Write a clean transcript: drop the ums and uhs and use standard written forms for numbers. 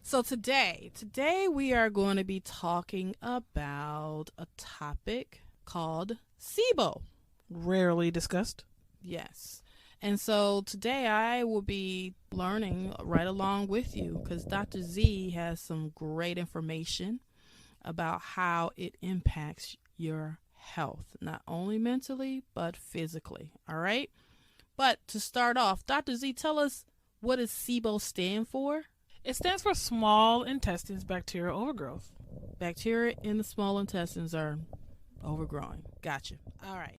So today we are going to be talking about a topic called SIBO. Rarely discussed. Yes. And so today I will be learning right along with you because Dr. Z has some great information about how it impacts your health, not only mentally, but physically. All right. But to start off, Dr. Z, tell us, what does SIBO stand for? It stands for small intestines bacterial overgrowth. Bacteria in the small intestines are overgrowing. Gotcha. All right.